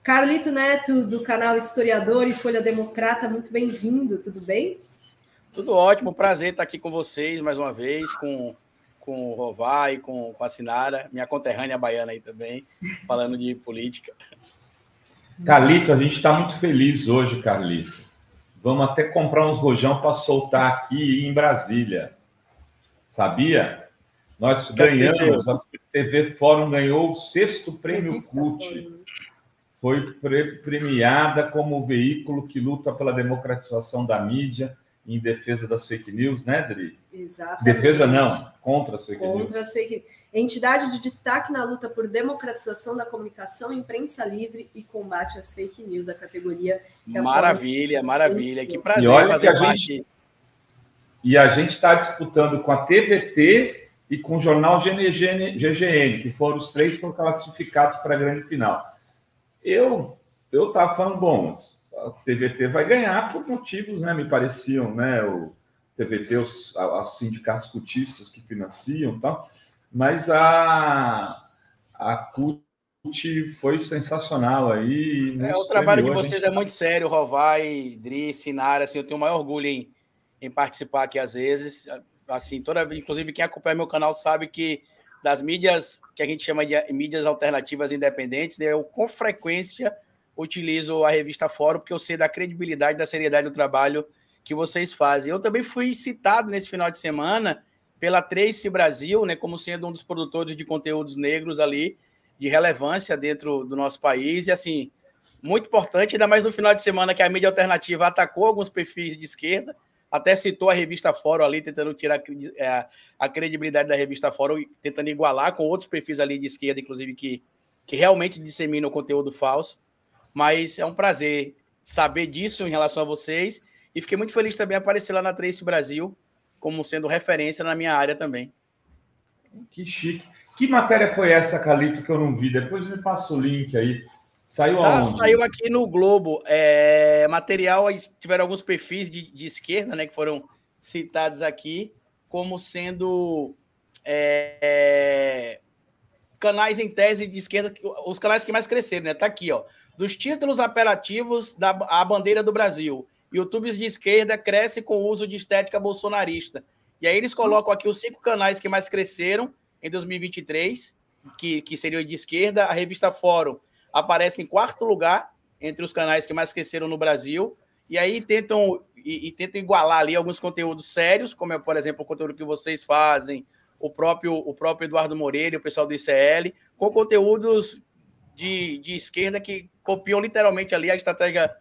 Carlito Neto, do canal Historiador e Folha Democrata, muito bem-vindo, tudo bem? Tudo ótimo, prazer estar aqui com vocês mais uma vez, com o Rovai, com a Sinara, minha conterrânea baiana aí também, falando de política. Carlito, a gente está muito feliz hoje, Carlito. Vamos até comprar uns rojão para soltar aqui em Brasília. Sabia? Nós ganhamos, a TV Fórum ganhou o 6º prêmio CUT. Foi premiada como veículo que luta pela democratização da mídia em defesa das fake news, né, Dri? Exatamente. Defesa não, contra as fake news. Contra as fake news. Entidade de destaque na luta por democratização da comunicação, imprensa livre e combate às fake news, a categoria... Maravilha, maravilha. Que prazer fazer parte. E a gente está disputando com a TVT e com o jornal GGN, que foram os 3 que foram classificados para a grande final. Eu estava falando, bom, a TVT vai ganhar por motivos, né, me pareciam, né, o TVT, os sindicatos cultistas que financiam e tal, mas a CUT foi sensacional aí. O trabalho de vocês é muito sério, Rovai, Dri, Sinara, assim, eu tenho o maior orgulho em participar aqui às vezes, assim, inclusive quem acompanha meu canal sabe que das mídias que a gente chama de mídias alternativas independentes, né, eu com frequência utilizo a revista Fórum, porque eu sei da credibilidade, da seriedade do trabalho que vocês fazem. Eu também fui citado nesse final de semana pela Trace Brasil, né, como sendo um dos produtores de conteúdos negros ali, de relevância dentro do nosso país, e assim, muito importante, ainda mais no final de semana que a mídia alternativa atacou alguns perfis de esquerda, até citou a revista Fórum ali, tentando tirar a credibilidade da revista Fórum, tentando igualar com outros perfis ali de esquerda, inclusive, que realmente disseminam conteúdo falso. Mas é um prazer saber disso em relação a vocês. E fiquei muito feliz também de aparecer lá na Trace Brasil, como sendo referência na minha área também. Que chique. Que matéria foi essa, Carlito, que eu não vi? Depois me passa o link aí. Saiu aonde? Saiu aqui no Globo. Material, tiveram alguns perfis de esquerda, né, que foram citados aqui, como sendo canais em tese de esquerda, os canais que mais cresceram, né? Tá aqui, ó. Dos títulos apelativos à bandeira do Brasil. YouTubes de esquerda crescem com o uso de estética bolsonarista. E aí eles colocam aqui os 5 canais que mais cresceram em 2023, que seriam de esquerda. A revista Fórum aparece em 4º lugar entre os canais que mais cresceram no Brasil, e aí tentam igualar ali alguns conteúdos sérios, como é, por exemplo, o conteúdo que vocês fazem, o próprio Eduardo Moreira e o pessoal do ICL, com conteúdos de esquerda que copiam literalmente ali a estratégia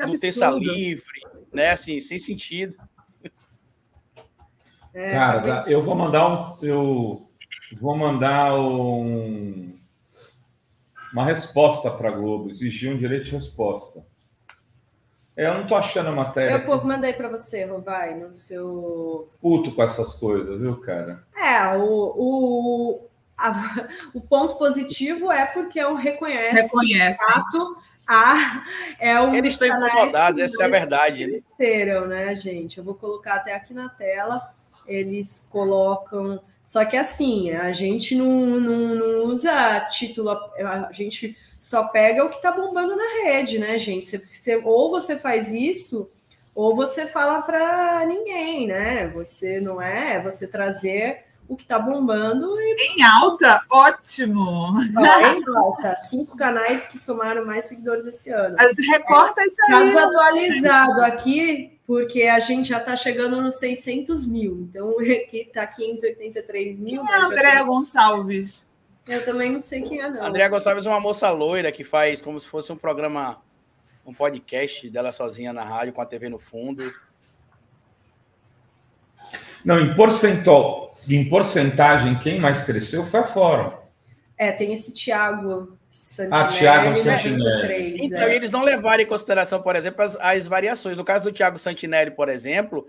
do terça livre, né, assim, sem sentido. Cara, eu vou mandar uma resposta para a Globo, exigir um direito de resposta. Eu não estou achando a matéria. Eu mandei para você, Rovai, no seu... Puto com essas coisas, viu, cara? O ponto positivo é porque eu reconhece. Eles estão incomodados, essa é a verdade. Cresceram, né, gente? Eu vou colocar até aqui na tela. Eles colocam... Só que assim, a gente não usa título, a gente só pega o que tá bombando na rede, né, gente? Ou você faz isso, ou você fala para ninguém, né? Você não é, você trazer o que tá bombando e... Em alta, ótimo! Em alta, 5 canais que somaram mais seguidores esse ano. Recorta isso aí. Tá atualizado aqui, porque a gente já está chegando nos 600 mil. Então, aqui está 583 mil. Quem é a Andréa Gonçalves? Eu também não sei quem é, não. A Andréa Gonçalves é uma moça loira que faz como se fosse um programa, um podcast dela sozinha na rádio, com a TV no fundo. Não, em porcentagem, quem mais cresceu foi a Fórum. Tem esse Thiago Santinelli. Thiago Santinelli. Então, eles não levaram em consideração, por exemplo, as variações. No caso do Thiago Santinelli, por exemplo,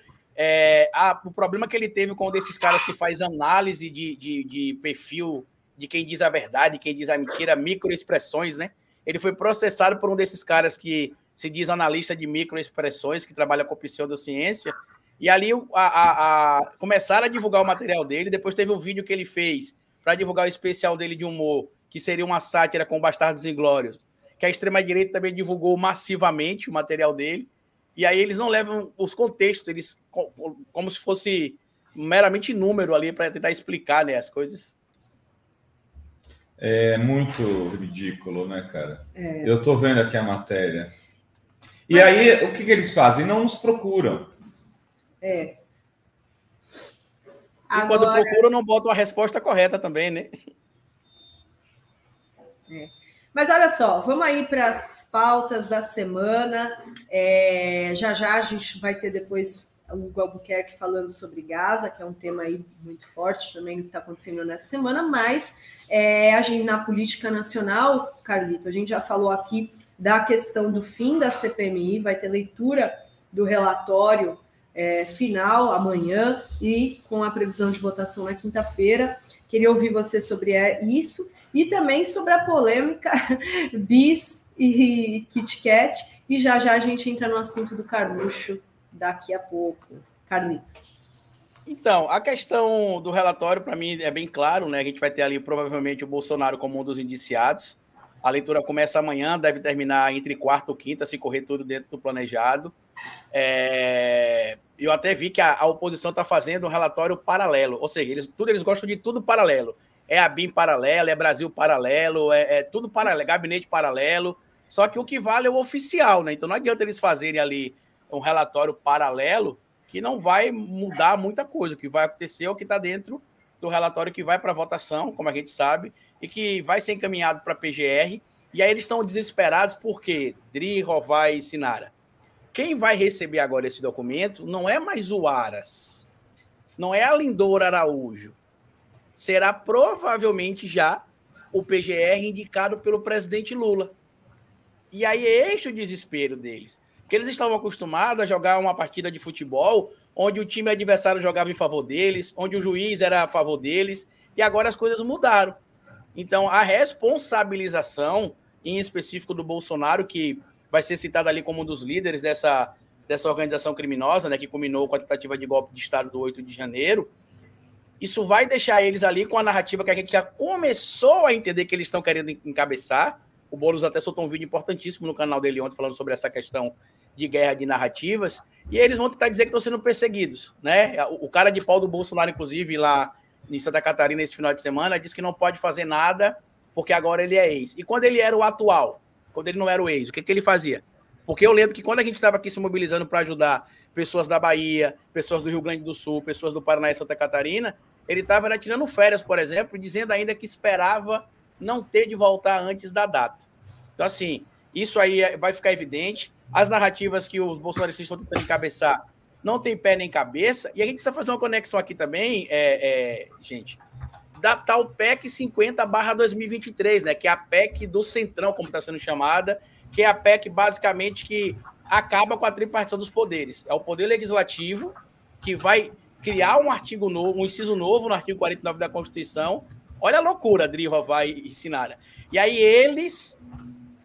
o problema que ele teve com um desses caras que faz análise de perfil de quem diz a verdade, quem diz a mentira, microexpressões, né? Ele foi processado por um desses caras que se diz analista de microexpressões, que trabalha com pseudociência, e ali começaram a divulgar o material dele. Depois teve um vídeo que ele fez para divulgar o especial dele de humor, que seria uma sátira com Bastardos Inglórios. que a extrema-direita também divulgou massivamente o material dele, e aí eles não levam os contextos, eles como se fosse meramente número ali para tentar explicar, né, as coisas. É muito ridículo, né, cara? Eu tô vendo aqui a matéria. E Mas aí, o que eles fazem? Não nos procuram. E Agora, quando procuram, não botam a resposta correta também, né? Mas olha só, vamos aí para as pautas da semana. Já já a gente vai ter depois o Hugo Albuquerque falando sobre Gaza, que é um tema aí muito forte também que está acontecendo nessa semana, mas a gente na política nacional, Carlito, a gente já falou aqui da questão do fim da CPMI, vai ter leitura do relatório final amanhã e com a previsão de votação na quinta-feira. Queria ouvir você sobre isso e também sobre a polêmica Bis e Kit Kat. E já já a gente entra no assunto do Carluxo daqui a pouco. Carlito. Então, a questão do relatório, para mim, é bem claro, né? A gente vai ter ali provavelmente o Bolsonaro como um dos indiciados. A leitura começa amanhã, deve terminar entre quarta ou quinta, se correr tudo dentro do planejado. Eu até vi que a oposição está fazendo um relatório paralelo, ou seja, eles gostam de tudo paralelo. É a BIM paralelo, é Brasil paralelo, é tudo paralelo, gabinete paralelo. Só que o que vale é o oficial, né? Então não adianta eles fazerem ali um relatório paralelo que não vai mudar muita coisa. O que vai acontecer é o que está dentro do relatório que vai para votação, como a gente sabe, e que vai ser encaminhado para a PGR. E aí eles estão desesperados porque Dri, Rovai e Sinara. Quem vai receber agora esse documento não é mais o Aras, não é a Lindora Araújo. Será provavelmente já o PGR indicado pelo presidente Lula. E aí é este o desespero deles. Porque eles estavam acostumados a jogar uma partida de futebol onde o time adversário jogava em favor deles, onde o juiz era a favor deles, e agora as coisas mudaram. Então, a responsabilização, em específico do Bolsonaro, que vai ser citado ali como um dos líderes dessa organização criminosa, né, que culminou com a tentativa de golpe de Estado do 8 de janeiro, isso vai deixar eles ali com a narrativa que a gente já começou a entender que eles estão querendo encabeçar. O Boulos até soltou um vídeo importantíssimo no canal dele ontem falando sobre essa questão de guerra de narrativas, e eles vão tentar dizer que estão sendo perseguidos, né? O cara de pau do Bolsonaro, inclusive, lá em Santa Catarina, esse final de semana, disse que não pode fazer nada porque agora ele é ex. E quando ele era o atual, quando ele não era o ex, o que ele fazia? Porque eu lembro que quando a gente estava aqui se mobilizando para ajudar pessoas da Bahia, pessoas do Rio Grande do Sul, pessoas do Paraná e Santa Catarina, ele estava tirando férias, por exemplo, dizendo ainda que esperava não ter de voltar antes da data. Então, assim, isso aí vai ficar evidente. As narrativas que os bolsonaristas estão tentando encabeçar não tem pé nem cabeça. E a gente precisa fazer uma conexão aqui também, gente, da tal PEC 50/2023, né? Que é a PEC do Centrão, como está sendo chamada, que é a PEC, basicamente, que acaba com a tripartição dos poderes. É o poder legislativo que vai criar um artigo novo, um inciso novo no artigo 49 da Constituição. Olha a loucura, Dri, Rovai e Sinara. E aí eles,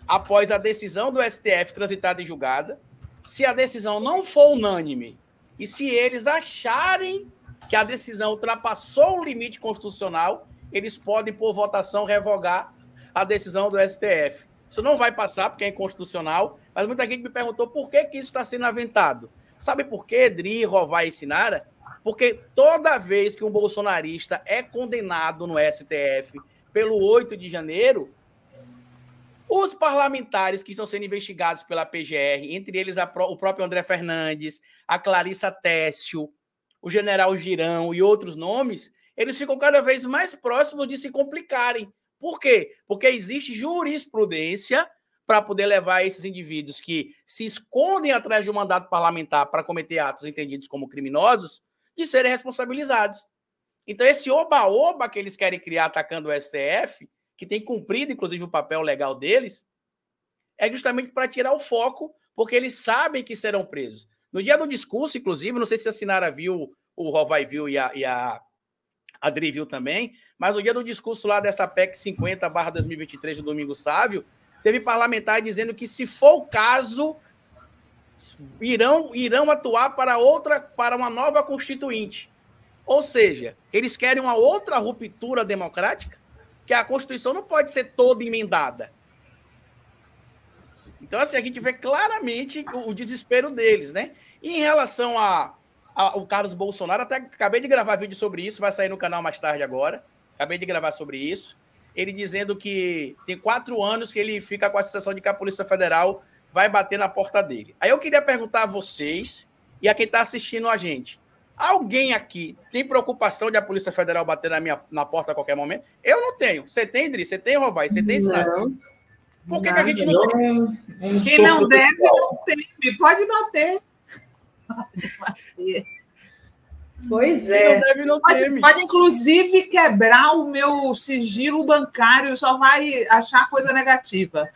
após a decisão do STF transitada em julgada, se a decisão não for unânime e se eles acharem que a decisão ultrapassou o limite constitucional, eles podem, por votação, revogar a decisão do STF. Isso não vai passar, porque é inconstitucional, mas muita gente me perguntou por que isso está sendo aventado. Sabe por quê, Dri, Rovai e Sinara? Porque toda vez que um bolsonarista é condenado no STF pelo 8 de janeiro, os parlamentares que estão sendo investigados pela PGR, entre eles o próprio André Fernandes, a Clarissa Tessio, o general Girão e outros nomes, eles ficam cada vez mais próximos de se complicarem. Por quê? Porque existe jurisprudência para poder levar esses indivíduos que se escondem atrás de um mandato parlamentar para cometer atos entendidos como criminosos, de serem responsabilizados. Então, esse oba-oba que eles querem criar atacando o STF, que tem cumprido, inclusive, o papel legal deles, é justamente para tirar o foco, porque eles sabem que serão presos. No dia do discurso, inclusive, não sei se a Sinara viu, o Rovai viu e a Adri viu também, mas no dia do discurso lá dessa PEC 50/2023 do Domingo Sávio, teve parlamentar dizendo que, se for o caso, irão atuar para uma nova constituinte. Ou seja, eles querem uma outra ruptura democrática, que a Constituição não pode ser toda emendada. Então, assim, a gente vê claramente o desespero deles, né? E em relação ao Carlos Bolsonaro, até acabei de gravar vídeo sobre isso, vai sair no canal mais tarde agora. Acabei de gravar sobre isso. Ele dizendo que tem 4 anos que ele fica com a sensação de que a Polícia Federal vai bater na porta dele. Aí eu queria perguntar a vocês e a quem está assistindo a gente. Alguém aqui tem preocupação de a Polícia Federal bater na porta a qualquer momento? Eu não tenho. Você tem, Idris? Você tem, Rovai? Você tem, Sinara? Por que a gente não tem? Quem não deve, não teme. Pode bater. Pode bater. Pois é. Não deve, não teme. Pode, inclusive, quebrar o meu sigilo bancário, só vai achar coisa negativa.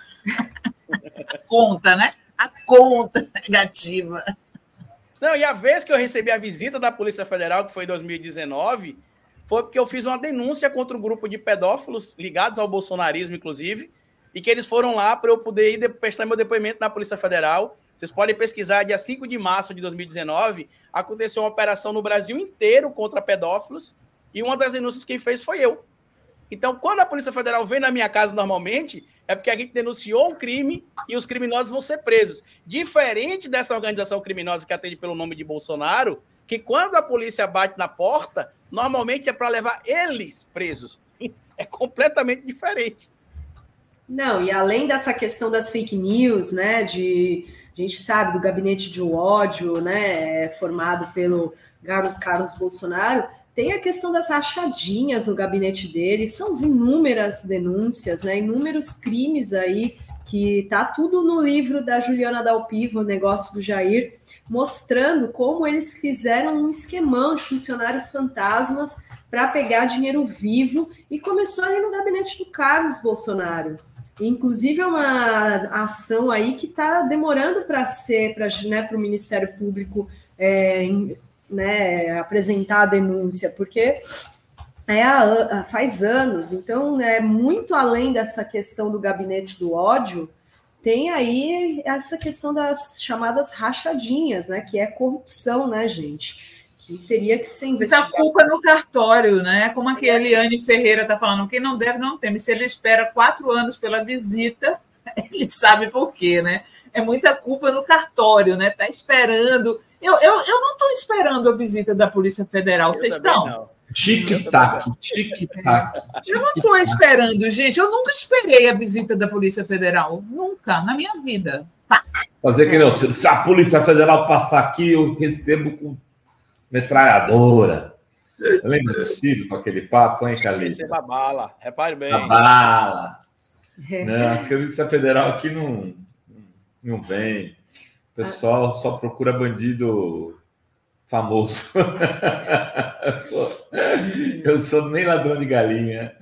Conta, né? A conta negativa. Não, e a vez que eu recebi a visita da Polícia Federal, que foi em 2019, foi porque eu fiz uma denúncia contra um grupo de pedófilos ligados ao bolsonarismo, inclusive, e que eles foram lá para eu poder ir prestar meu depoimento na Polícia Federal. Vocês podem pesquisar, dia 5 de março de 2019, aconteceu uma operação no Brasil inteiro contra pedófilos, e uma das denúncias que fez foi eu. Então, quando a Polícia Federal vem na minha casa normalmente, é porque a gente denunciou um crime e os criminosos vão ser presos. Diferente dessa organização criminosa que atende pelo nome de Bolsonaro, que quando a polícia bate na porta, normalmente é para levar eles presos. É completamente diferente. Não, e além dessa questão das fake news, né, a gente sabe do gabinete de ódio, né, formado pelo Carlos Bolsonaro, tem a questão das rachadinhas no gabinete dele, são inúmeras denúncias, né, inúmeros crimes aí, que tá tudo no livro da Juliana Dalpiva, o Negócio do Jair, mostrando como eles fizeram um esquemão de funcionários fantasmas para pegar dinheiro vivo, e começou ali no gabinete do Carlos Bolsonaro. Inclusive, é uma ação aí que está demorando para ser, para o Ministério Público apresentar a denúncia, porque faz anos. Então, muito além dessa questão do gabinete do ódio, tem aí essa questão das chamadas rachadinhas, né, que é corrupção, né, gente? Que teria que ser investigado. Muita culpa no cartório, né? Como a Eliane Ferreira está falando, quem não deve, não teme. Se ele espera 4 anos pela visita, ele sabe por quê, né? É muita culpa no cartório, né? Está esperando. Eu não estou esperando a visita da Polícia Federal, vocês estão? Tic-tac, tic-tac. Eu não estou esperando, gente. Eu nunca esperei a visita da Polícia Federal. Nunca, na minha vida. Tá. Fazer que não. Se a Polícia Federal passar aqui, eu recebo com metralhadora. Lembra do Ciro com aquele papo, hein, Calixto? Receba a bala, repare bem. A bala. Não, a Polícia Federal aqui não vem. O pessoal só procura bandido famoso. Eu sou nem ladrão de galinha.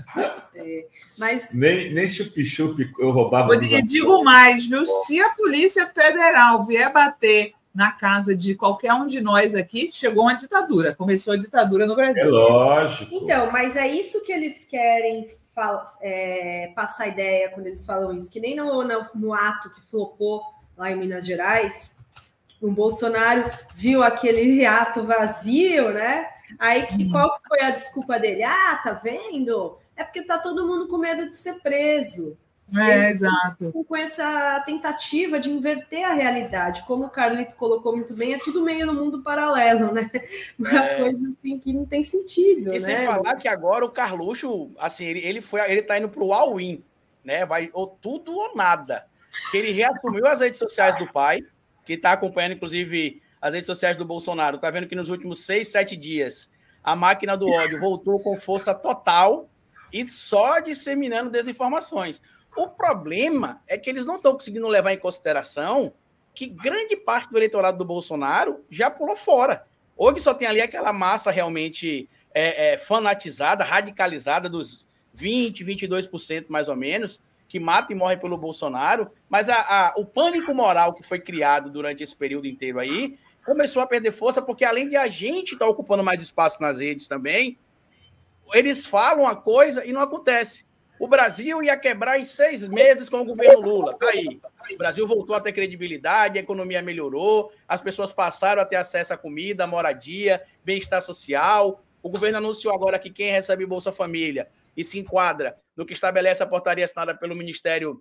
Mas... Nem chup-chup eu roubava. E digo mais, viu? Se a Polícia Federal vier bater na casa de qualquer um de nós aqui, chegou uma ditadura. Começou a ditadura no Brasil. É lógico. Então, mas é isso que eles querem passar ideia quando eles falam isso. Que nem no ato que flopou lá em Minas Gerais, o Bolsonaro viu aquele ato vazio, né? Aí qual foi a desculpa dele? Ah, tá vendo? É porque tá todo mundo com medo de ser preso. Exato. Com essa tentativa de inverter a realidade, como o Carlito colocou muito bem, é tudo meio no mundo paralelo, né? Uma coisa assim que não tem sentido. E né? sem falar que agora o Carluxo, assim, ele tá indo pro all-in, né? Vai ou tudo ou nada. Que ele reassumiu as redes sociais do pai, que está acompanhando, inclusive, as redes sociais do Bolsonaro. Tá vendo que nos últimos 6, 7 dias a máquina do ódio voltou com força total e só disseminando desinformações. O problema é que eles não estão conseguindo levar em consideração que grande parte do eleitorado do Bolsonaro já pulou fora. Hoje só tem ali aquela massa realmente fanatizada, radicalizada dos 20%, 22% mais ou menos, que mata e morre pelo Bolsonaro, mas o pânico moral que foi criado durante esse período inteiro aí começou a perder força, porque além de a gente estar ocupando mais espaço nas redes também, eles falam a coisa e não acontece. O Brasil ia quebrar em 6 meses com o governo Lula. Tá aí. O Brasil voltou a ter credibilidade, a economia melhorou, as pessoas passaram a ter acesso à comida, à moradia, bem-estar social. O governo anunciou agora que quem recebe Bolsa Família e se enquadra no que estabelece a portaria assinada pelo Ministério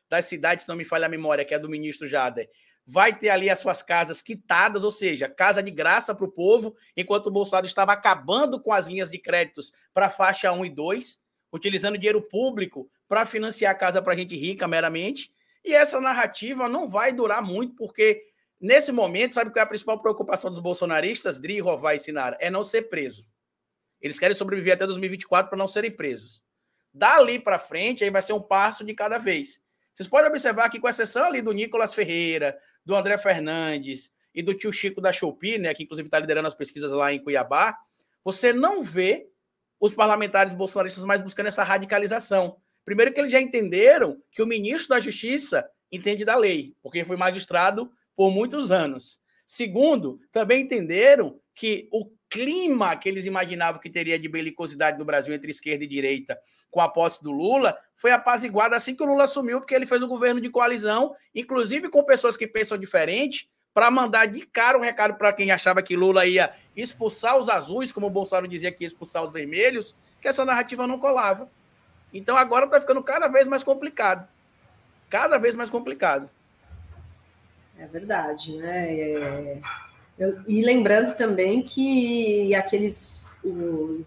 das cidades, se não me falha a memória, que é do ministro Jader, vai ter ali as suas casas quitadas, ou seja, casa de graça para o povo, enquanto o Bolsonaro estava acabando com as linhas de créditos para a faixa 1 e 2, utilizando dinheiro público para financiar a casa para gente rica meramente. E essa narrativa não vai durar muito, porque nesse momento, sabe qual é a principal preocupação dos bolsonaristas, Dri, Rovai e Sinara? É não ser preso. Eles querem sobreviver até 2024 para não serem presos. Dali para frente, aí vai ser um passo de cada vez. Vocês podem observar que, com exceção ali do Nicolas Ferreira, do André Fernandes e do tio Chico da Shopee, né, que inclusive está liderando as pesquisas lá em Cuiabá, você não vê os parlamentares bolsonaristas mais buscando essa radicalização. Primeiro que eles já entenderam que o ministro da Justiça entende da lei, porque foi magistrado por muitos anos. Segundo, também entenderam que o clima que eles imaginavam que teria de belicosidade no Brasil entre esquerda e direita com a posse do Lula foi apaziguado assim que o Lula assumiu, porque ele fez um governo de coalizão, inclusive com pessoas que pensam diferente, para mandar de cara um recado para quem achava que Lula ia expulsar os azuis, como o Bolsonaro dizia que ia expulsar os vermelhos, que essa narrativa não colava. Então agora está ficando cada vez mais complicado. Cada vez mais complicado. É verdade, né? E lembrando também que o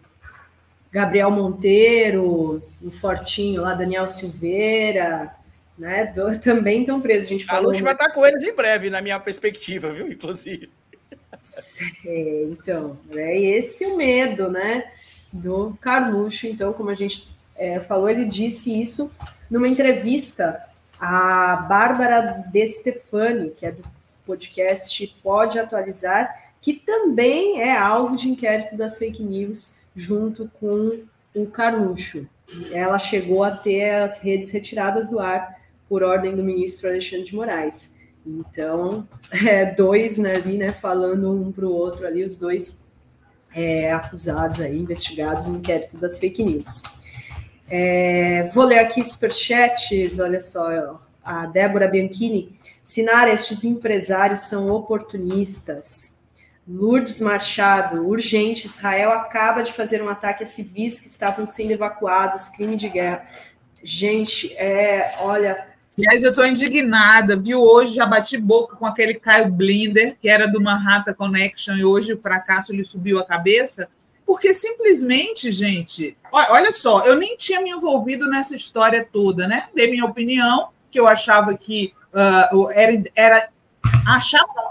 Gabriel Monteiro, o Fortinho lá, Daniel Silveira, né? Também estão presos. A gente falou. A Luz vai estar com eles em breve, na minha perspectiva, viu? Inclusive. Então, é esse o medo, né? Do Carluxo. Então, como a gente falou, ele disse isso numa entrevista à Bárbara De Stefani, que é do podcast Pode Atualizar, que também é alvo de inquérito das fake news junto com o Carluxo. Ela chegou a ter as redes retiradas do ar por ordem do ministro Alexandre de Moraes. Então, dois, né, ali, né, falando um para o outro ali, os dois acusados aí, investigados no inquérito das fake news. Vou ler aqui superchats, olha só, a Débora Bianchini. Sinara, estes empresários são oportunistas. Lourdes Machado, urgente, Israel acaba de fazer um ataque a civis que estavam sendo evacuados, crime de guerra. Gente, olha... Aliás, eu estou indignada, viu? Hoje já bati boca com aquele Caio Blinder, que era do Manhattan Connection, e hoje o fracasso lhe subiu a cabeça, porque simplesmente, gente, olha só, eu nem tinha me envolvido nessa história toda, né? Dei minha opinião, que eu achava que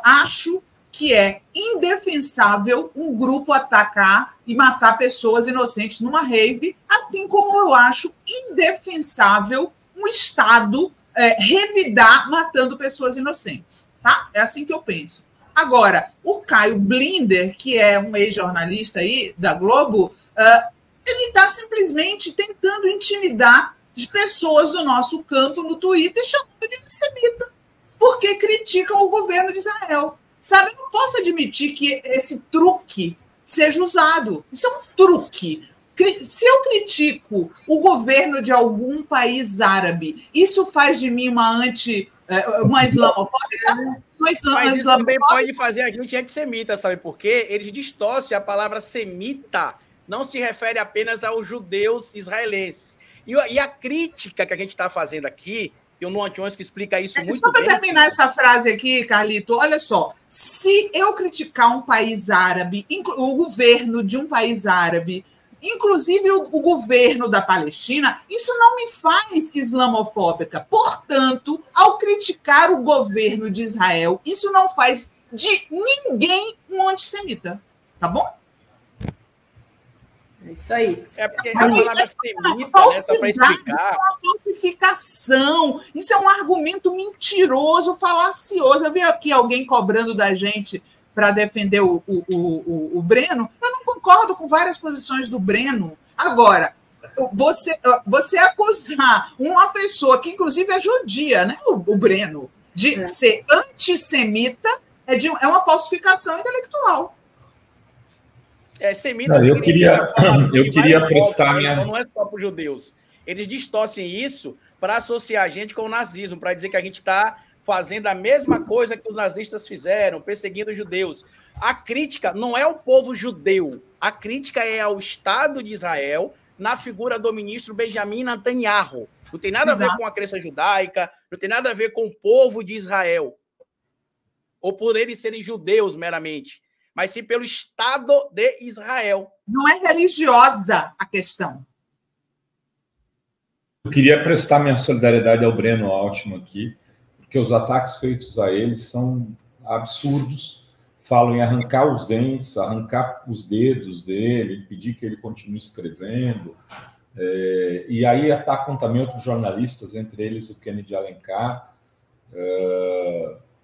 acho que é indefensável um grupo atacar e matar pessoas inocentes numa rave, assim como eu acho indefensável um Estado revidar matando pessoas inocentes, tá? É assim que eu penso. Agora, o Caio Blinder, que é um ex-jornalista aí da Globo, ele está simplesmente tentando intimidar as pessoas do nosso campo no Twitter, chamando de antissemita, porque criticam o governo de Israel. Sabe, eu não posso admitir que esse truque seja usado. Isso é um truque. Se eu critico o governo de algum país árabe, isso faz de mim uma islamofóbica? Mas isso também pode fazer a gente antissemita, sabe por quê? Eles distorcem a palavra semita, não se refere apenas aos judeus israelenses. E a crítica que a gente está fazendo aqui, e o Noam Chomsky explica isso muito bem. Só para terminar essa frase aqui, Carlito, olha só, se eu criticar um país árabe, o governo de um país árabe, inclusive o governo da Palestina, isso não me faz islamofóbica. Portanto, ao criticar o governo de Israel, isso não faz de ninguém um antissemita. Tá bom? É isso aí. É porque a palavra semita, só para explicar. Isso é uma falsificação. Isso é um argumento mentiroso, falacioso. Eu vi aqui alguém cobrando da gente para defender o Breno. Eu não concordo com várias posições do Breno. Agora, você acusar uma pessoa que, inclusive, é judia, né? O Breno, de ser antissemita, é uma falsificação intelectual. Semita eu queria prestar minha... Então não é só para os judeus. Eles distorcem isso para associar a gente com o nazismo, para dizer que a gente está fazendo a mesma coisa que os nazistas fizeram, perseguindo os judeus. A crítica não é ao povo judeu, a crítica é ao Estado de Israel, na figura do ministro Benjamin Netanyahu. Não tem nada a ver com a crença judaica, não tem nada a ver com o povo de Israel, ou por eles serem judeus meramente, mas sim pelo Estado de Israel. Não é religiosa a questão. Eu queria prestar minha solidariedade ao Breno Altman aqui, porque os ataques feitos a ele são absurdos. Falam em arrancar os dentes, arrancar os dedos dele, pedir que ele continue escrevendo. E aí atacam também outros jornalistas, entre eles o Kennedy Alencar,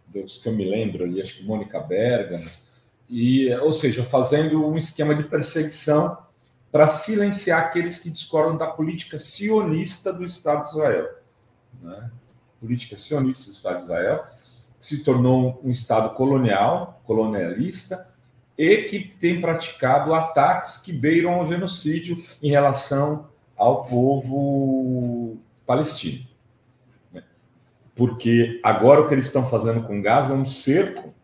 dos que eu me lembro ali, acho que Mônica Bergamo, ou seja, fazendo um esquema de perseguição para silenciar aqueles que discordam da política sionista do Estado de Israel. Né? A política sionista do Estado de Israel se tornou um Estado colonialista, e que tem praticado ataques que beiram ao genocídio em relação ao povo palestino. Porque agora o que eles estão fazendo com Gaza é um cerco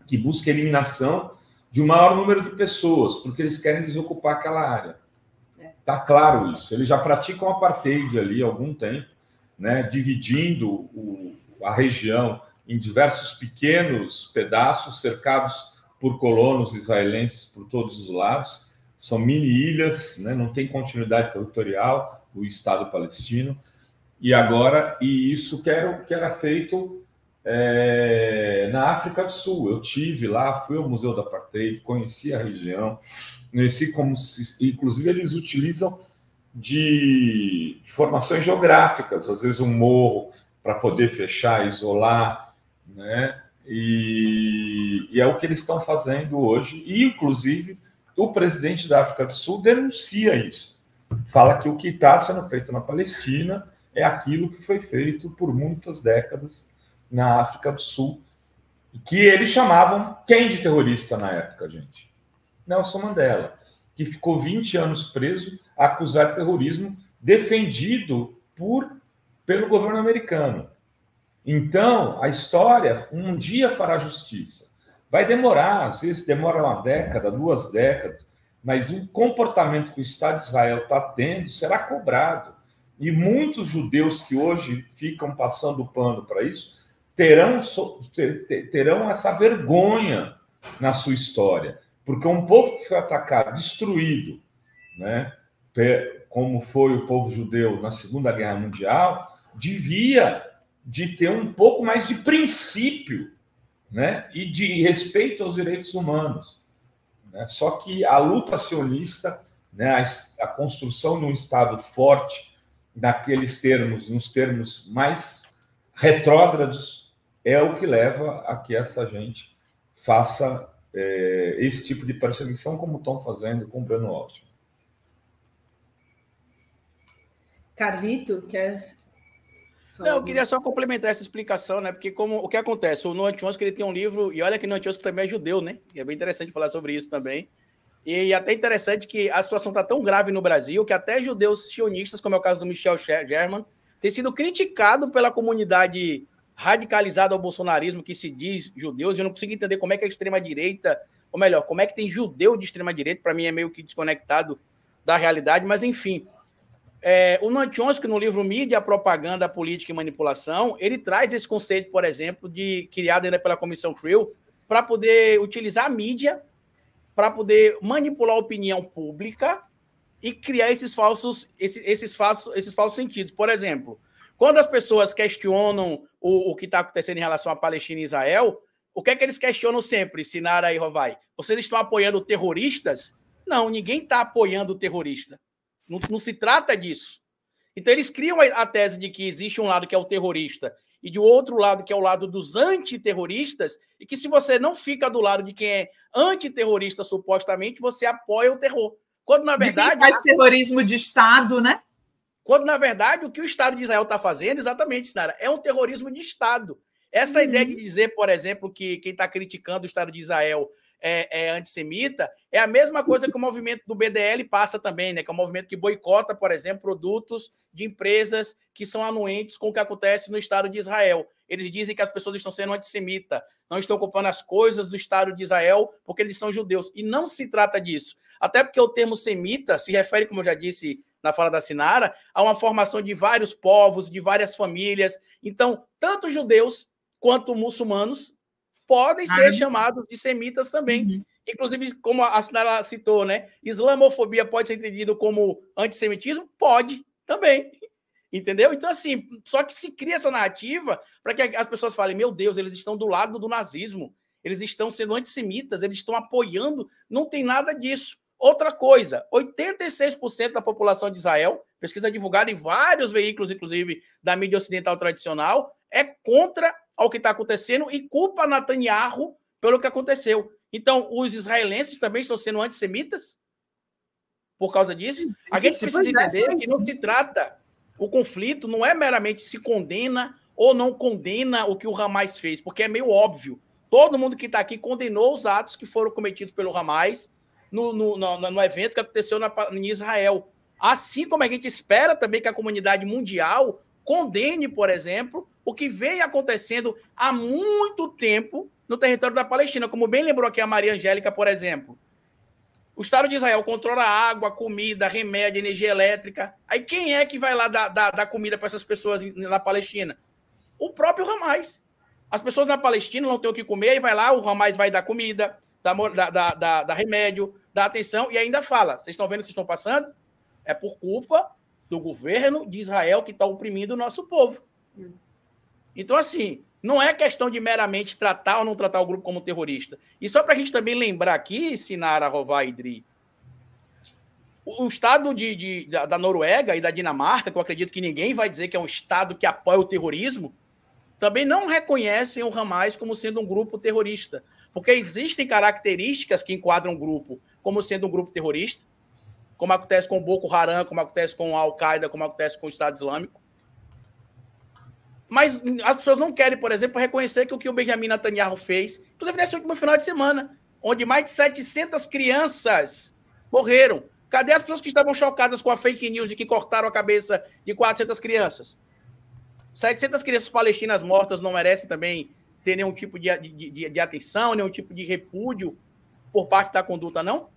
que busca a eliminação de um maior número de pessoas, porque eles querem desocupar aquela área. Está claro isso. Eles já praticam apartheid ali há algum tempo, né, dividindo a região em diversos pequenos pedaços, cercados por colonos israelenses por todos os lados. São mini-ilhas, né, não tem continuidade territorial, o Estado palestino. E isso que era feito na África do Sul. Eu tive lá, fui ao Museu da Apartheid, conheci a região, conheci inclusive eles utilizam de formações geográficas, às vezes um morro para poder fechar, isolar, né? E é o que eles estão fazendo hoje. E, inclusive, o presidente da África do Sul denuncia isso. Fala que o que está sendo feito na Palestina é aquilo que foi feito por muitas décadas na África do Sul, que eles chamavam quem de terrorista na época, gente? Nelson Mandela, que ficou 20 anos preso, acusado de terrorismo, defendido pelo governo americano. Então, a história um dia fará justiça. Vai demorar, às vezes demora uma década, 2 décadas, mas o comportamento que o Estado de Israel está tendo será cobrado. E muitos judeus que hoje ficam passando pano para isso terão essa vergonha na sua história. Porque um povo que foi atacado, destruído, né, como foi o povo judeu na Segunda Guerra Mundial, devia de ter um pouco mais de princípio, né, e de respeito aos direitos humanos. Né? Só que a luta sionista, né, a construção de um Estado forte, naqueles termos, nos termos mais retrógrados, é o que leva a que essa gente faça esse tipo de perseguição, como estão fazendo com o Breno Altman. Carlito, quer... Não, eu queria só complementar essa explicação, né? Porque o que acontece? O Noam Chomsky, ele tem um livro, e olha que o Noam Chomsky também é judeu, né? E é bem interessante falar sobre isso também. E até interessante que a situação está tão grave no Brasil que até judeus sionistas, como é o caso do Michel German, tem sido criticado pela comunidade radicalizada ao bolsonarismo, que se diz judeus. Eu não consigo entender como é que a extrema-direita, ou melhor, como é que tem judeu de extrema-direita, para mim é meio que desconectado da realidade, mas enfim... o Noam Chomsky, no livro Mídia, Propaganda, Política e Manipulação, ele traz esse conceito, por exemplo, criado ainda pela Comissão Creel, para poder utilizar a mídia, para poder manipular a opinião pública e criar esses falsos sentidos. Por exemplo, quando as pessoas questionam o que está acontecendo em relação à Palestina e Israel, o que é que eles questionam sempre, Sinara e Rovai? Vocês estão apoiando terroristas? Não, ninguém está apoiando o terrorista. Não se trata disso. Então, eles criam a tese de que existe um lado que é o terrorista e de outro lado que é o lado dos antiterroristas, e que se você não fica do lado de quem é antiterrorista, supostamente, você apoia o terror. Quando, na verdade... De quem faz terrorismo de Estado, né? Quando, na verdade, o que o Estado de Israel está fazendo, exatamente, Sinara, é um terrorismo de Estado. Essa ideia de dizer, por exemplo, que quem está criticando o Estado de Israel é antissemita, é a mesma coisa que o movimento do BDL passa também, né? Que é um movimento que boicota, por exemplo, produtos de empresas que são anuentes com o que acontece no Estado de Israel. Eles dizem que as pessoas estão sendo antissemitas, não estão ocupando as coisas do Estado de Israel porque eles são judeus. E não se trata disso. Até porque o termo semita se refere, como eu já disse na fala da Sinara, há uma formação de vários povos, de várias famílias. Então, tanto judeus quanto muçulmanos podem ser chamados de semitas também. Inclusive, como a Sinara citou, né? Islamofobia pode ser entendido como antissemitismo? Pode também. Entendeu? Então, assim, só que se cria essa narrativa para que as pessoas falem, meu Deus, eles estão do lado do nazismo, eles estão sendo antissemitas, eles estão apoiando, não tem nada disso. Outra coisa, 86% da população de Israel, pesquisa divulgada em vários veículos, inclusive da mídia ocidental tradicional, é contra o que está acontecendo e culpa Netanyahu pelo que aconteceu. Então, os israelenses também estão sendo antissemitas por causa disso? A gente precisa entender que não se trata, o conflito não é meramente se condena ou não condena o que o Hamas fez, porque é meio óbvio. Todo mundo que está aqui condenou os atos que foram cometidos pelo Hamas no evento que aconteceu em Israel. Assim como a gente espera também que a comunidade mundial condene, por exemplo, o que vem acontecendo há muito tempo no território da Palestina, como bem lembrou aqui a Maria Angélica, por exemplo. O Estado de Israel controla água, comida, remédio, energia elétrica. Aí quem é que vai lá dar comida para essas pessoas na Palestina? O próprio Hamas. As pessoas na Palestina não têm o que comer, e vai lá, o Hamas vai dar comida, dá remédio, dá atenção, e ainda fala, vocês estão vendo o que vocês estão passando? É por culpa do governo de Israel que está oprimindo o nosso povo. Então, assim, não é questão de meramente tratar ou não tratar o grupo como terrorista. E só para a gente também lembrar aqui, Sinara, Rová e Dri, o Estado da Noruega e da Dinamarca, que eu acredito que ninguém vai dizer que é um Estado que apoia o terrorismo, também não reconhecem o Hamas como sendo um grupo terrorista, porque existem características que enquadram o grupo como sendo um grupo terrorista, como acontece com o Boko Haram, como acontece com a Al-Qaeda, como acontece com o Estado Islâmico. Mas as pessoas não querem, por exemplo, reconhecer que o Benjamin Netanyahu fez, inclusive nesse último final de semana, onde mais de 700 crianças morreram. Cadê as pessoas que estavam chocadas com a fake news de que cortaram a cabeça de 400 crianças? 700 crianças palestinas mortas não merecem também ter nenhum tipo de atenção, nenhum tipo de repúdio por parte da conduta, não?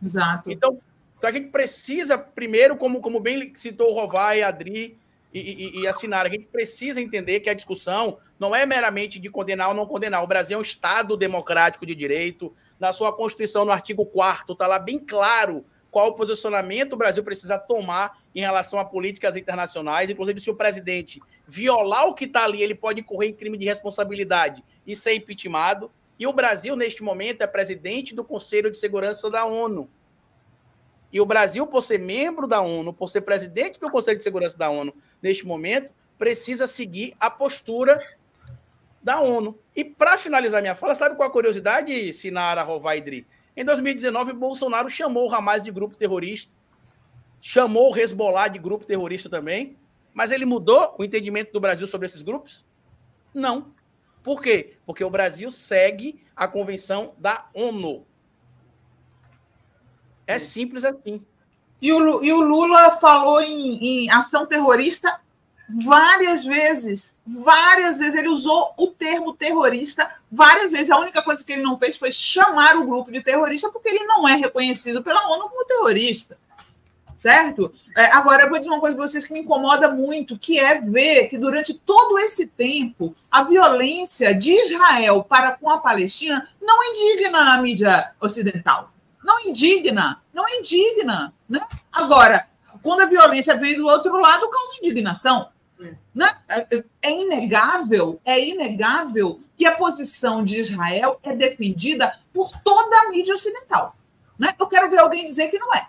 Exato. Então a gente precisa, primeiro, como bem citou o Rovai, a Adri e a Sinara, a gente precisa entender que a discussão não é meramente de condenar ou não condenar. O Brasil é um Estado democrático de direito. Na sua Constituição, no artigo 4º, está lá bem claro qual o posicionamento o Brasil precisa tomar em relação a políticas internacionais. Inclusive, se o presidente violar o que está ali, ele pode incorrer em crime de responsabilidade e ser impeachmentado. E o Brasil, neste momento, é presidente do Conselho de Segurança da ONU. E o Brasil, por ser membro da ONU, por ser presidente do Conselho de Segurança da ONU, neste momento, precisa seguir a postura da ONU. E para finalizar minha fala, sabe qual a curiosidade, Sinara, Rová e Dri? Em 2019, Bolsonaro chamou o Hamas de grupo terrorista, chamou o Hezbollah de grupo terrorista também, mas ele mudou o entendimento do Brasil sobre esses grupos? Não. Por quê? Porque o Brasil segue a Convenção da ONU. É simples assim. E o Lula falou em ação terrorista várias vezes. Várias vezes. Ele usou o termo terrorista várias vezes. A única coisa que ele não fez foi chamar o grupo de terrorista, porque ele não é reconhecido pela ONU como terrorista. Certo? Agora, eu vou dizer uma coisa para vocês que me incomoda muito, que é ver que durante todo esse tempo a violência de Israel para com a Palestina não indigna a mídia ocidental. Não indigna. Né? Agora, quando a violência vem do outro lado, causa indignação. Né? É inegável que a posição de Israel é defendida por toda a mídia ocidental. Né? Eu quero ver alguém dizer que não é.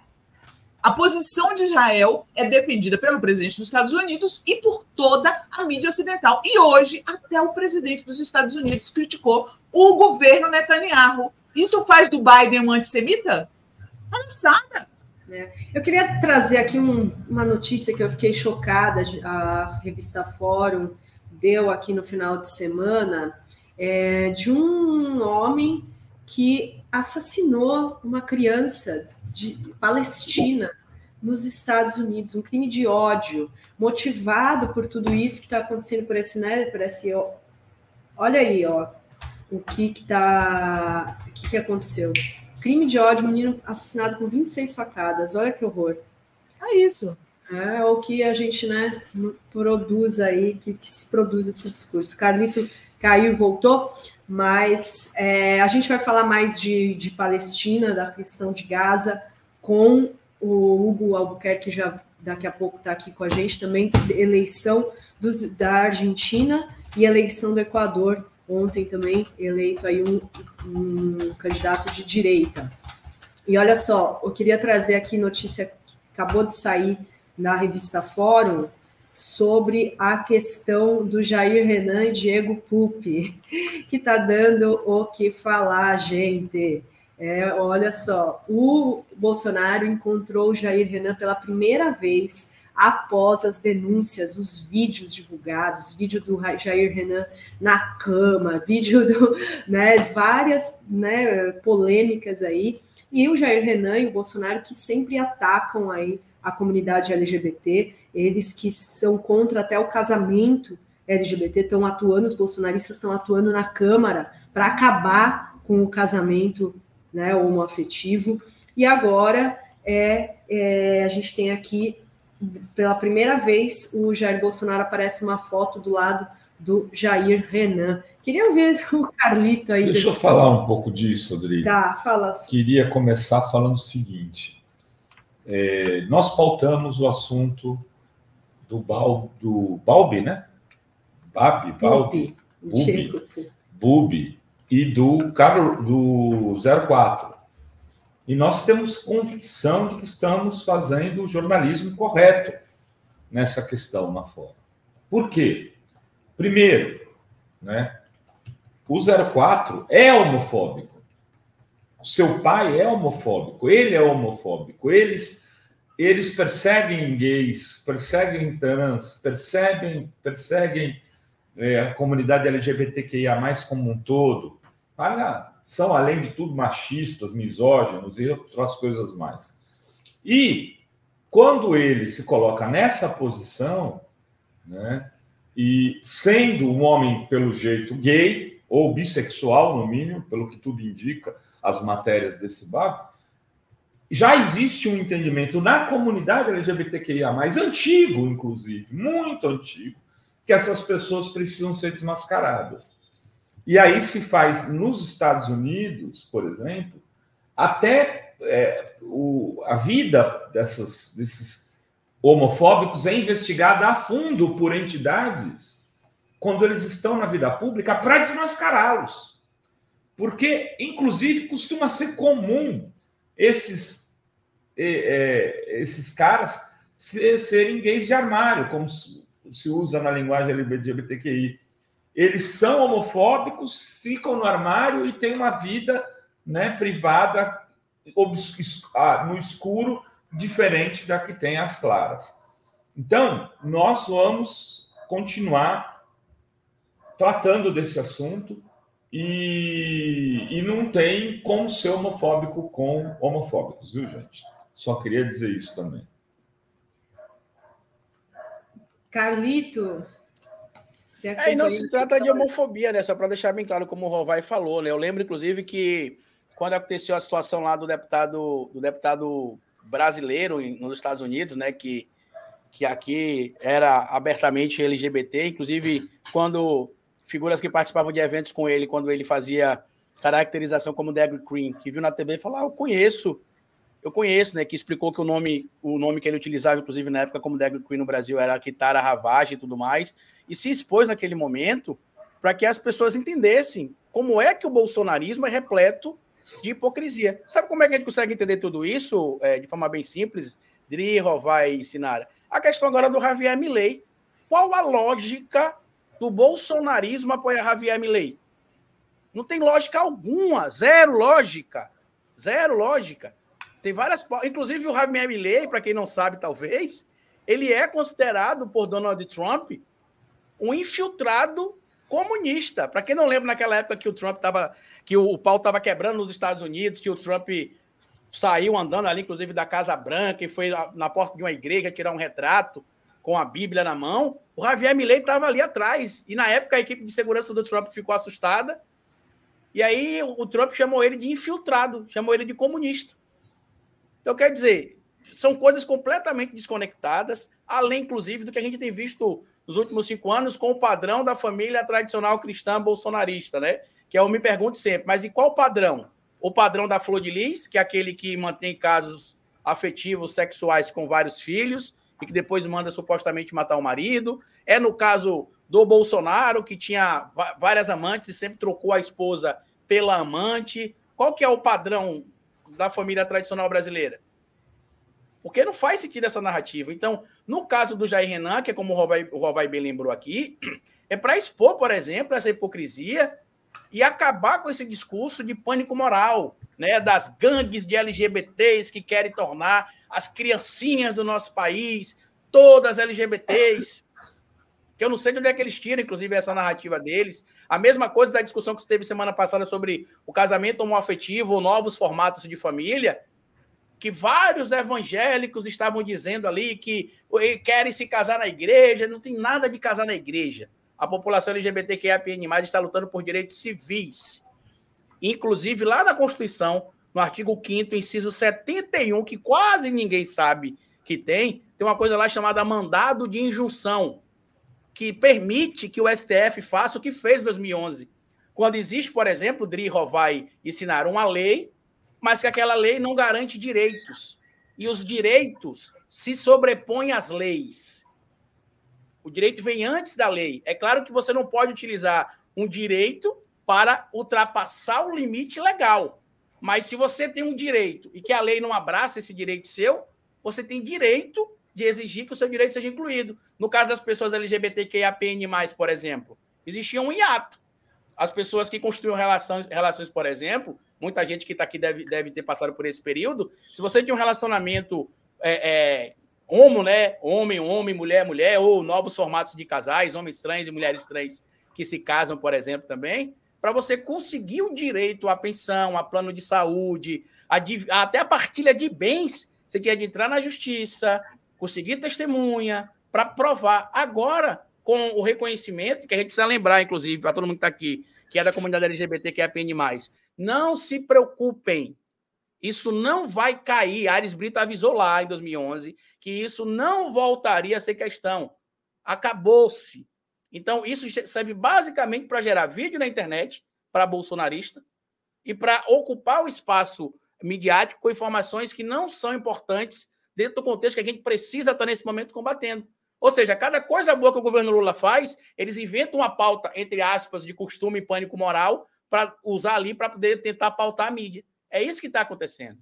A posição de Israel é defendida pelo presidente dos Estados Unidos e por toda a mídia ocidental. E hoje, até o presidente dos Estados Unidos criticou o governo Netanyahu. Isso faz do Biden um antissemita? Palhaçada. Eu queria trazer aqui uma notícia que eu fiquei chocada, a revista Fórum deu aqui no final de semana, de um homem que assassinou uma criança de Palestina nos Estados Unidos, um crime de ódio, motivado por tudo isso que está acontecendo por esse, olha aí, ó, o que aconteceu. Crime de ódio, menino assassinado com 26 facadas. Olha que horror. É isso. É o que a gente, né, produz aí, que se produz esse discurso. Carlito caiu e voltou, mas a gente vai falar mais de Palestina, da questão de Gaza, com o Hugo Albuquerque, que já daqui a pouco está aqui com a gente, também eleição da Argentina e eleição do Equador, ontem também eleito aí um candidato de direita. E olha só, eu queria trazer aqui notícia que acabou de sair na revista Fórum sobre a questão do Jair Renan e Diego Pupi, que está dando o que falar, gente. Olha só, o Bolsonaro encontrou o Jair Renan pela primeira vez após as denúncias, os vídeos divulgados, vídeo do Jair Renan na cama, vídeo várias polêmicas aí, e o Jair Renan e o Bolsonaro que sempre atacam aí a comunidade LGBT, eles que são contra até o casamento LGBT, estão atuando, os bolsonaristas estão atuando na Câmara para acabar com o casamento, né, homoafetivo. E agora a gente tem aqui, pela primeira vez, o Jair Bolsonaro aparece uma foto do lado do Jair Renan. Queria ver o Carlito aí. Deixa eu falar um pouco disso, Rodrigo. Tá, fala. Queria começar falando o seguinte. Nós pautamos o assunto do Balbi, né? Bubi e do 04. E nós temos convicção de que estamos fazendo o jornalismo correto nessa questão na fora. Por quê? Primeiro, né, o 04 é homofóbico. Seu pai é homofóbico, ele é homofóbico. Eles perseguem gays, perseguem trans, perseguem a comunidade LGBTQIA+, como um todo. São, além de tudo, machistas, misóginos e outras coisas mais. E quando ele se coloca nessa posição, né, e sendo um homem, pelo jeito, gay ou bissexual, no mínimo, pelo que tudo indica, as matérias desse bar, já existe um entendimento na comunidade LGBTQIA+, antigo, inclusive, muito antigo, que essas pessoas precisam ser desmascaradas. E aí se faz, nos Estados Unidos, por exemplo, até a vida desses homofóbicos é investigada a fundo por entidades quando eles estão na vida pública para desmascará-los. Porque, inclusive, costuma ser comum esses caras serem gays de armário, como se usa na linguagem LGBTQI. Eles são homofóbicos, ficam no armário e têm uma vida, né, privada, no escuro, diferente da que tem as claras. Então, nós vamos continuar tratando desse assunto e não tem como ser homofóbico com homofóbicos, viu, gente? Só queria dizer isso também. Carlito... E não se trata de homofobia, né? Só para deixar bem claro, como o Rovai falou, né? Eu lembro, inclusive, que quando aconteceu a situação lá do deputado brasileiro nos Estados Unidos, né? Que aqui era abertamente LGBT, inclusive quando figuras que participavam de eventos com ele, quando ele fazia caracterização como drag queen, que viu na TV e falou, eu conheço, né? Que explicou que o nome que ele utilizava, inclusive na época como drag queen no Brasil, era Kitara Ravage e tudo mais, e se expôs naquele momento para que as pessoas entendessem como é que o bolsonarismo é repleto de hipocrisia. Sabe como é que a gente consegue entender tudo isso de forma bem simples? Dri, Rovai e Sinara. A questão agora do Javier Milei. Qual a lógica do bolsonarismo apoiar Javier Milei? Não tem lógica alguma, zero lógica. Tem várias... Inclusive o Javier Milei, para quem não sabe, talvez, ele é considerado por Donald Trump um infiltrado comunista. Para quem não lembra, naquela época que o pau estava quebrando nos Estados Unidos, que o Trump saiu andando ali, inclusive, da Casa Branca e foi na porta de uma igreja tirar um retrato com a Bíblia na mão, o Javier Milei estava ali atrás. E, na época, a equipe de segurança do Trump ficou assustada. E aí, o Trump chamou ele de infiltrado, chamou ele de comunista. Então, quer dizer, são coisas completamente desconectadas, além, inclusive, do que a gente tem visto nos últimos 5 anos com o padrão da família tradicional cristã bolsonarista, né? Que eu me pergunto sempre, mas e qual padrão? O padrão da Flor de Lis, que é aquele que mantém casos afetivos, sexuais com vários filhos e que depois manda supostamente matar o marido. É no caso do Bolsonaro, que tinha várias amantes e sempre trocou a esposa pela amante. Qual que é o padrão da família tradicional brasileira? Porque não faz sentido essa narrativa. Então, no caso do Jair Renan, que é como o Rovai bem lembrou aqui, é para expor, por exemplo, essa hipocrisia e acabar com esse discurso de pânico moral, né, das gangues de LGBTs que querem tornar as criancinhas do nosso país todas LGBTs. Que eu não sei de onde é que eles tiram, inclusive, essa narrativa deles. A mesma coisa da discussão que teve semana passada sobre o casamento homoafetivo ou novos formatos de família, que vários evangélicos estavam dizendo ali que querem se casar na igreja. Não tem nada de casar na igreja. A população LGBTQIAPN+, está lutando por direitos civis. Inclusive, lá na Constituição, no artigo 5º, inciso 71, que quase ninguém sabe que tem uma coisa lá chamada mandado de injunção, que permite que o STF faça o que fez em 2011. Quando existe, por exemplo, Dri e Rovai ensinaram uma lei, mas que aquela lei não garante direitos. E os direitos se sobrepõem às leis. O direito vem antes da lei. É claro que você não pode utilizar um direito para ultrapassar o limite legal. Mas se você tem um direito e que a lei não abraça esse direito seu, você tem direito de exigir que o seu direito seja incluído. No caso das pessoas LGBTQIAPN+, por exemplo, existia um hiato. As pessoas que construíam relações, por exemplo, muita gente que está aqui deve ter passado por esse período, se você tinha um relacionamento homo, né? Homem, mulher, mulher, ou novos formatos de casais, homens trans e mulheres trans que se casam, por exemplo, também, para você conseguir o direito à pensão, a plano de saúde, até a partilha de bens, você tinha de entrar na justiça, conseguir testemunha, para provar. Agora, com o reconhecimento, que a gente precisa lembrar, inclusive, para todo mundo que está aqui, que é da comunidade LGBT, que é a PN+, não se preocupem, isso não vai cair. Ares Brito avisou lá em 2011 que isso não voltaria a ser questão. Acabou-se. Então, isso serve basicamente para gerar vídeo na internet para bolsonarista e para ocupar o espaço midiático com informações que não são importantes dentro do contexto que a gente precisa estar nesse momento combatendo. Ou seja, cada coisa boa que o governo Lula faz, eles inventam uma pauta, entre aspas, de costume e pânico moral para usar ali para poder tentar pautar a mídia. É isso que está acontecendo.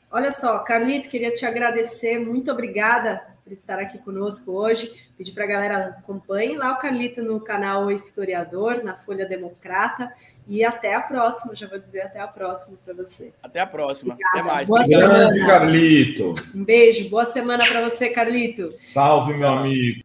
Olha só, Carlito, queria te agradecer. Muito obrigada por estar aqui conosco hoje. Pedir para a galera acompanhe lá o Carlito no canal O Historiador, na Folha Democrata. E até a próxima. Já vou dizer até a próxima para você. Até a próxima. Obrigada. Até mais. Boa Grande semana. Carlito. Um beijo. Boa semana para você, Carlito. Salve, meu amigo.